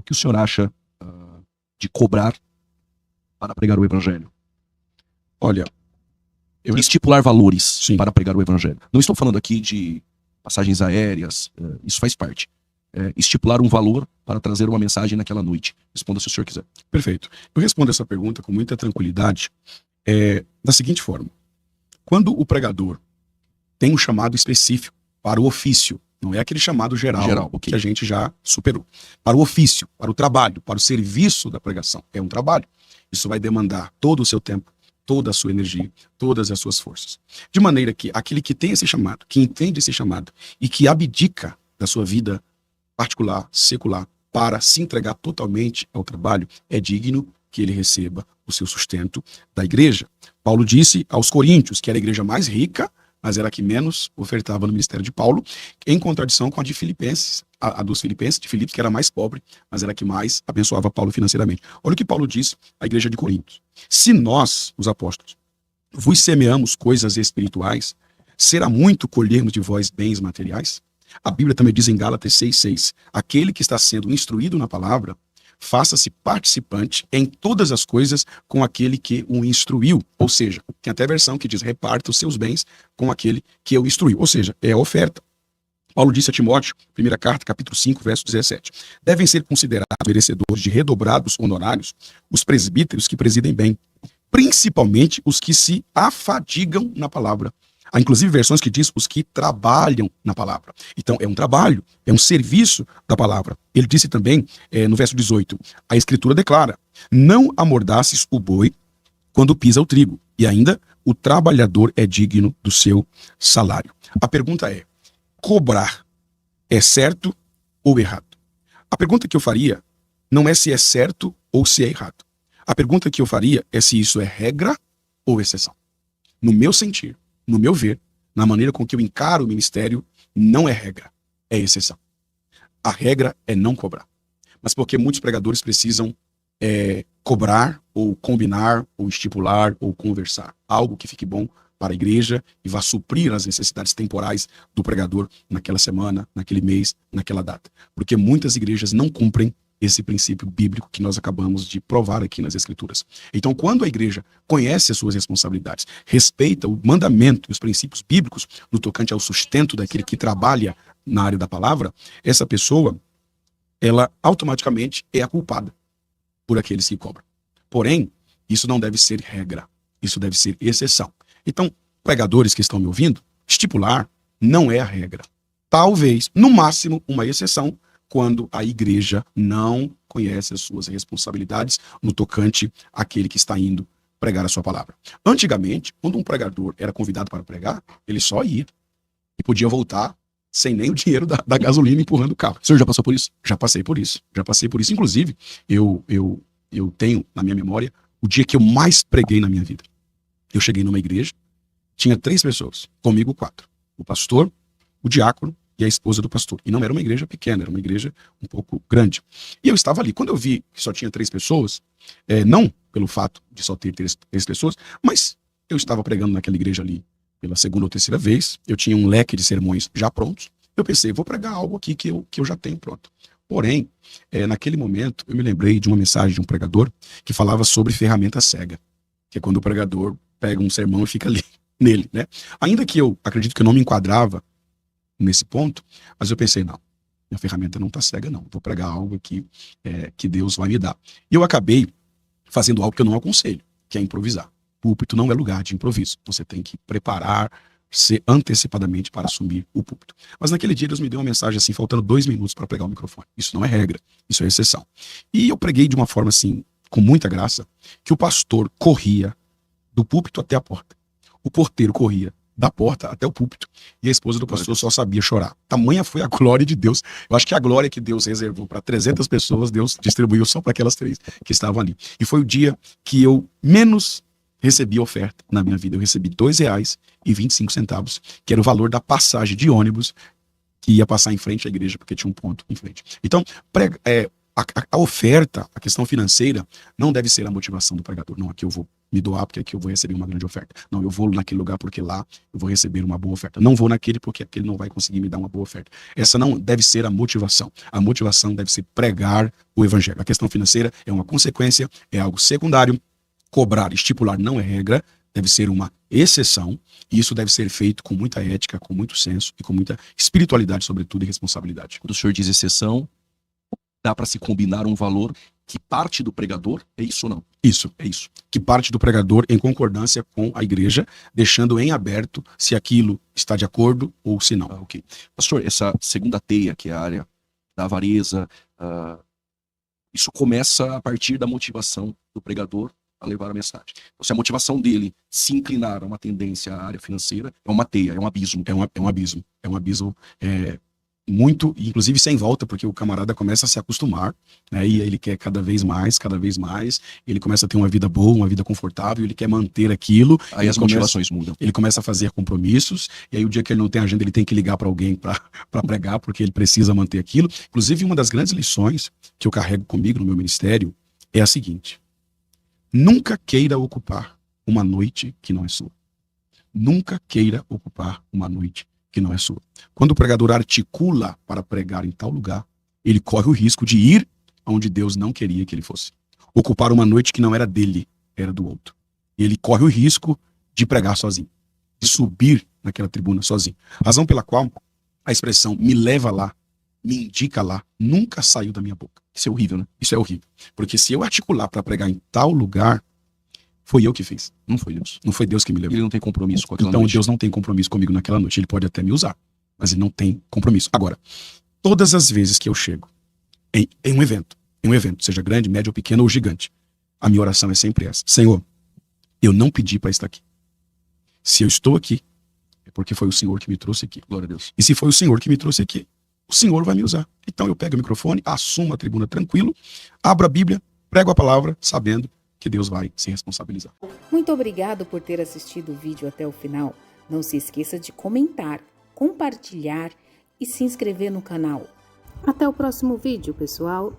que o senhor acha de cobrar para pregar o evangelho? Olha, estipular valores Sim. para pregar o evangelho. Não estou falando aqui de passagens aéreas, isso faz parte. Estipular um valor para trazer uma mensagem naquela noite. Responda se o senhor quiser. Perfeito. Eu respondo essa pergunta com muita tranquilidade da seguinte forma. Quando o pregador tem um chamado específico para o ofício, não é aquele chamado geral ok. que a gente já superou. Para o ofício, para o trabalho, para o serviço da pregação. É um trabalho. Isso vai demandar todo o seu tempo, toda a sua energia, todas as suas forças. De maneira que aquele que tem esse chamado, que entende esse chamado e que abdica da sua vida particular, secular, para se entregar totalmente ao trabalho, é digno que ele receba o seu sustento da igreja. Paulo disse aos Coríntios que era a igreja mais rica, mas era a que menos ofertava no ministério de Paulo, em contradição com a de Filipenses, a dos Filipenses, de Filipos, que era mais pobre, mas era a que mais abençoava Paulo financeiramente. Olha o que Paulo disse à igreja de Coríntios. Se nós, os apóstolos, vos semeamos coisas espirituais, será muito colhermos de vós bens materiais? A Bíblia também diz em Gálatas 6,6, aquele que está sendo instruído na palavra, faça-se participante em todas as coisas com aquele que o instruiu. Ou seja, tem até a versão que diz, reparta os seus bens com aquele que o instruiu. Ou seja, é a oferta. Paulo disse a Timóteo, primeira carta, capítulo 5, verso 17, devem ser considerados merecedores de redobrados honorários os presbíteros que presidem bem, principalmente os que se afadigam na palavra. Há inclusive versões que diz os que trabalham na palavra. Então é um trabalho, é um serviço da palavra. Ele disse também, no verso 18, a escritura declara, não amordaces o boi quando pisa o trigo, e ainda o trabalhador é digno do seu salário. A pergunta é, cobrar é certo ou errado? A pergunta que eu faria não é se é certo ou se é errado. A pergunta que eu faria é se isso é regra ou exceção. No meu sentir, no meu ver, na maneira com que eu encaro o ministério, não é regra, é exceção. A regra é não cobrar. Mas porque muitos pregadores precisam cobrar, ou combinar, ou estipular, ou conversar. Algo que fique bom para a igreja e vá suprir as necessidades temporais do pregador naquela semana, naquele mês, naquela data. Porque muitas igrejas não cumprem esse princípio bíblico que nós acabamos de provar aqui nas Escrituras. Então, quando a igreja conhece as suas responsabilidades, respeita o mandamento e os princípios bíblicos no tocante ao sustento daquele que trabalha na área da palavra, essa pessoa, ela automaticamente é a culpada por aqueles que cobram. Porém, isso não deve ser regra, isso deve ser exceção. Então, pregadores que estão me ouvindo, estipular não é a regra. Talvez, no máximo, uma exceção, quando a igreja não conhece as suas responsabilidades no tocante àquele que está indo pregar a sua palavra. Antigamente, quando um pregador era convidado para pregar, ele só ia e podia voltar sem nem o dinheiro da gasolina empurrando o carro. O senhor já passou por isso? Já passei por isso. Inclusive, eu tenho na minha memória o dia que eu mais preguei na minha vida. Eu cheguei numa igreja, tinha 3 pessoas, comigo 4. O pastor, o diácono e a esposa do pastor. E não era uma igreja pequena, era uma igreja um pouco grande. E eu estava ali. Quando eu vi que só tinha 3 pessoas, não pelo fato de só ter 3 pessoas, mas eu estava pregando naquela igreja ali pela 2ª ou 3ª vez, eu tinha um leque de sermões já prontos, eu pensei, vou pregar algo aqui que eu já tenho pronto. Porém, naquele momento, eu me lembrei de uma mensagem de um pregador que falava sobre ferramenta cega, que é quando o pregador pega um sermão e fica ali nele, né? Ainda que eu acredito que eu não me enquadrava nesse ponto, mas eu pensei, não, minha ferramenta não está cega, não. Vou pregar algo aqui que Deus vai me dar. E eu acabei fazendo algo que eu não aconselho, que é improvisar. Púlpito não é lugar de improviso. Você tem que preparar-se antecipadamente para assumir o púlpito. Mas naquele dia Deus me deu uma mensagem assim, faltando 2 minutos para pregar o microfone. Isso não é regra, isso é exceção. E eu preguei de uma forma assim, com muita graça, que o pastor corria do púlpito até a porta. O porteiro corria da porta até o púlpito. E a esposa do pastor só sabia chorar. Tamanha foi a glória de Deus. Eu acho que a glória que Deus reservou para 300 pessoas, Deus distribuiu só para aquelas 3 que estavam ali. E foi o dia que eu menos recebi oferta na minha vida. Eu recebi R$2,25, que era o valor da passagem de ônibus que ia passar em frente à igreja, porque tinha um ponto em frente. Então, A oferta, a questão financeira, não deve ser a motivação do pregador. Não, aqui eu vou me doar porque aqui eu vou receber uma grande oferta. Não, eu vou naquele lugar porque lá eu vou receber uma boa oferta. Não vou naquele porque aquele não vai conseguir me dar uma boa oferta. Essa não deve ser a motivação. A motivação deve ser pregar o evangelho. A questão financeira é uma consequência, é algo secundário. Cobrar, estipular não é regra, deve ser uma exceção, e isso deve ser feito com muita ética, com muito senso e com muita espiritualidade, sobretudo, e responsabilidade. Quando o senhor diz exceção, dá para se combinar um valor que parte do pregador, é isso ou não? Isso, é isso. Que parte do pregador em concordância com a igreja, deixando em aberto se aquilo está de acordo ou se não. Ok. Pastor, essa segunda teia, que é a área da avareza, isso começa a partir da motivação do pregador a levar a mensagem. Então, se a motivação dele se inclinar a uma tendência à área financeira, é uma teia, é um abismo. É um abismo. É um abismo muito, inclusive sem volta, porque o camarada começa a se acostumar, né? E ele quer cada vez mais, ele começa a ter uma vida boa, uma vida confortável, ele quer manter aquilo. Aí as motivações mudam. Ele começa a fazer compromissos, e aí o dia que ele não tem agenda, ele tem que ligar para alguém para pregar, porque ele precisa manter aquilo. Inclusive, uma das grandes lições que eu carrego comigo no meu ministério é a seguinte: nunca queira ocupar uma noite que não é sua. Nunca queira ocupar uma noite que não é sua. Quando o pregador articula para pregar em tal lugar, ele corre o risco de ir onde Deus não queria que ele fosse. Ocupar uma noite que não era dele, era do outro. E ele corre o risco de pregar sozinho, de subir naquela tribuna sozinho. Razão pela qual a expressão me leva lá, me indica lá, nunca saiu da minha boca. Isso é horrível, né? Isso é horrível. Porque se eu articular para pregar em tal lugar, foi eu que fiz. Não foi Deus. Não foi Deus que me levou. Ele não tem compromisso com aquela noite. Então Deus não tem compromisso comigo naquela noite. Ele pode até me usar, mas ele não tem compromisso. Agora, todas as vezes que eu chego em um evento, seja grande, médio, pequeno ou gigante, a minha oração é sempre essa: Senhor, eu não pedi para estar aqui. Se eu estou aqui, é porque foi o Senhor que me trouxe aqui. Glória a Deus. E se foi o Senhor que me trouxe aqui, o Senhor vai me usar. Então eu pego o microfone, assumo a tribuna tranquilo, abro a Bíblia, prego a palavra, sabendo que Deus vai se responsabilizar. Muito obrigado por ter assistido o vídeo até o final. Não se esqueça de comentar, compartilhar e se inscrever no canal. Até o próximo vídeo, pessoal!